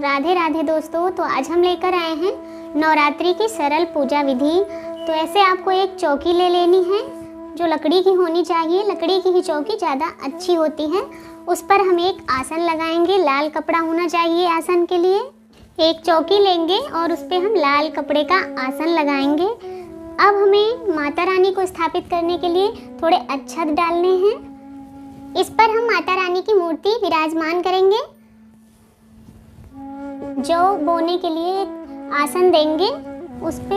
राधे राधे दोस्तों। तो आज हम लेकर आए हैं नवरात्रि की सरल पूजा विधि। तो ऐसे आपको एक चौकी ले लेनी है जो लकड़ी की होनी चाहिए। लकड़ी की ही चौकी ज़्यादा अच्छी होती है। उस पर हम एक आसन लगाएंगे। लाल कपड़ा होना चाहिए आसन के लिए। एक चौकी लेंगे और उस पर हम लाल कपड़े का आसन लगाएंगे। अब हमें माता रानी को स्थापित करने के लिए थोड़े अक्षत डालने हैं। इस पर हम माता रानी की मूर्ति विराजमान करेंगे। जौ बोने के लिए एक आसन देंगे। उस पे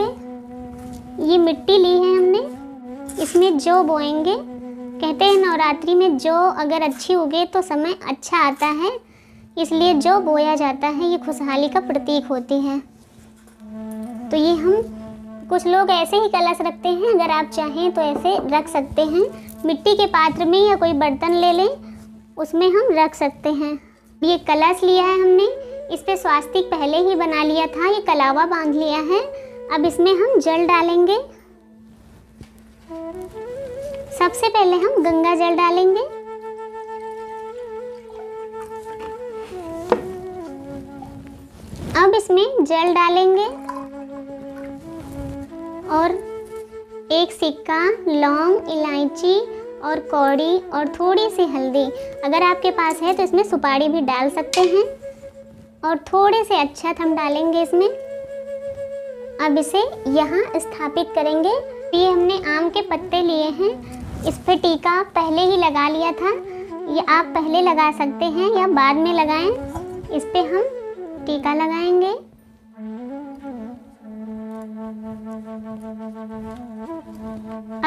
ये मिट्टी ली है हमने, इसमें जौ बोएंगे। कहते हैं नवरात्रि में जौ अगर अच्छी उगे तो समय अच्छा आता है, इसलिए जौ बोया जाता है। ये खुशहाली का प्रतीक होती है। तो ये हम कुछ लोग ऐसे ही कलश रखते हैं, अगर आप चाहें तो ऐसे रख सकते हैं। मिट्टी के पात्र में या कोई बर्तन ले लें, उसमें हम रख सकते हैं। ये कलश लिया है हमने, इस पे स्वास्तिक पहले ही बना लिया था। ये कलावा बांध लिया है। अब इसमें हम जल डालेंगे। सबसे पहले हम गंगा जल डालेंगे। अब इसमें जल डालेंगे और एक सिक्का, लौंग, इलायची और कौड़ी और थोड़ी सी हल्दी, अगर आपके पास है तो इसमें सुपारी भी डाल सकते हैं। और थोड़े से अक्षत हम डालेंगे इसमें। अब इसे यहाँ स्थापित करेंे। ये हमने आम के पत्ते लिए हैं। इस पे टीका पहले ही लगा लिया था। ये आप पहले लगा सकते हैं या बाद में लगाएं। इस पे हम टीका लगाएंगे।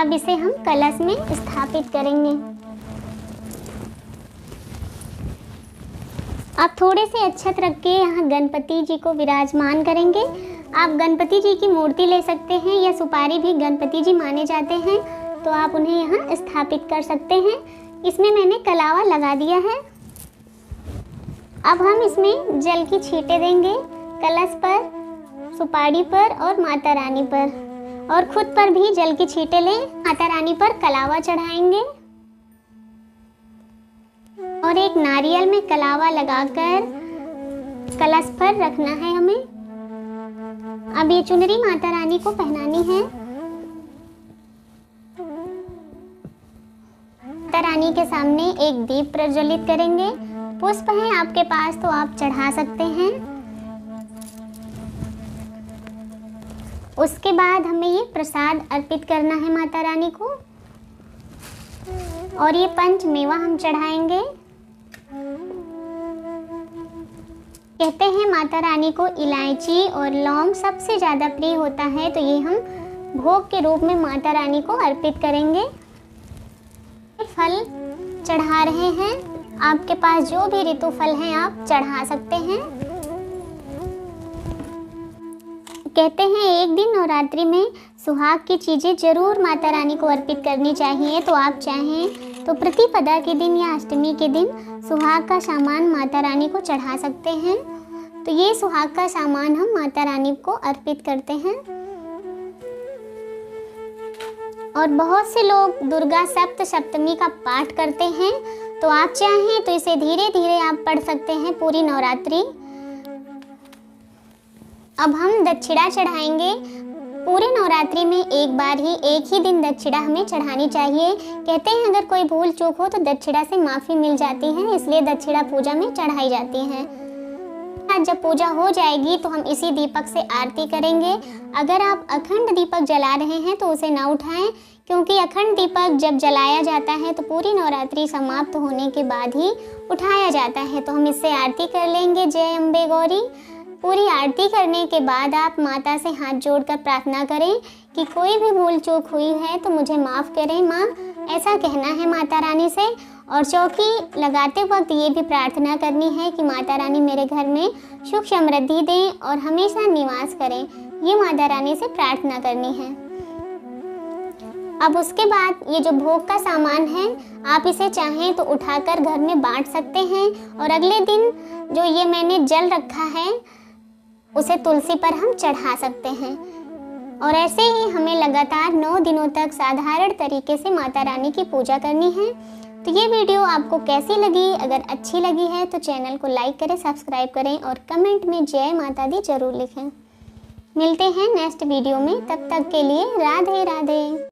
अब इसे हम कलश में स्थापित करेंगे। आप थोड़े से अक्षत रख के यहाँ गणपति जी को विराजमान करेंगे। आप गणपति जी की मूर्ति ले सकते हैं या सुपारी भी गणपति जी माने जाते हैं, तो आप उन्हें यहाँ स्थापित कर सकते हैं। इसमें मैंने कलावा लगा दिया है। अब हम इसमें जल की छींटे देंगे कलश पर, सुपारी पर और माता रानी पर, और खुद पर भी जल की छींटे लें। माता रानी पर कलावा चढ़ाएंगे और एक नारियल में कलावा लगाकर कलश पर रखना है हमें। अब ये चुनरी माता रानी को पहनानी है। माता रानी के सामने एक दीप प्रज्वलित करेंगे। पुष्प है आपके पास तो आप चढ़ा सकते हैं। उसके बाद हमें ये प्रसाद अर्पित करना है माता रानी को। और ये पंच मेवा हम चढ़ाएंगे। कहते हैं माता रानी को इलायची और लौंग सबसे ज़्यादा प्रिय होता है, तो ये हम भोग के रूप में माता रानी को अर्पित करेंगे। फल चढ़ा रहे हैं। आपके पास जो भी ऋतु फल हैं आप चढ़ा सकते हैं। कहते हैं एक दिन नवरात्रि में सुहाग की चीज़ें जरूर माता रानी को अर्पित करनी चाहिए। तो आप चाहें तो प्रतिपदा के दिन या अष्टमी के दिन सुहाग का सामान माता रानी को चढ़ा सकते हैं। तो ये सुहाग का सामान हम माता रानी को अर्पित करते हैं। और बहुत से लोग दुर्गा सप्तमी का पाठ करते हैं, तो आप चाहें तो इसे धीरे धीरे आप पढ़ सकते हैं पूरी नवरात्रि। अब हम दक्षिणा चढ़ाएंगे। पूरे नवरात्रि में एक ही दिन दक्षिणा हमें चढ़ानी चाहिए। कहते हैं अगर कोई भूल चूक हो तो दक्षिणा से माफ़ी मिल जाती है, इसलिए दक्षिणा पूजा में चढ़ाई जाती है। आज जब पूजा हो जाएगी तो हम इसी दीपक से आरती करेंगे। अगर आप अखंड दीपक जला रहे हैं तो उसे ना उठाएं, क्योंकि अखंड दीपक जब जलाया जाता है तो पूरी नवरात्रि समाप्त होने के बाद ही उठाया जाता है। तो हम इससे आरती कर लेंगे। जय अम्बे गौरी। पूरी आरती करने के बाद आप माता से हाथ जोड़कर प्रार्थना करें कि कोई भी भूल चूक हुई है तो मुझे माफ़ करें माँ, ऐसा कहना है माता रानी से। और चौकी लगाते वक्त ये भी प्रार्थना करनी है कि माता रानी मेरे घर में सुख समृद्धि दें और हमेशा निवास करें। ये माता रानी से प्रार्थना करनी है। अब उसके बाद ये जो भोग का सामान है आप इसे चाहें तो उठाकर घर में बांट सकते हैं। और अगले दिन जो ये मैंने जल रखा है उसे तुलसी पर हम चढ़ा सकते हैं। और ऐसे ही हमें लगातार 9 दिनों तक साधारण तरीके से माता रानी की पूजा करनी है। तो ये वीडियो आपको कैसी लगी? अगर अच्छी लगी है तो चैनल को लाइक करें, सब्सक्राइब करें और कमेंट में जय माता दी जरूर लिखें। मिलते हैं नेक्स्ट वीडियो में, तब तक के लिए राधे राधे।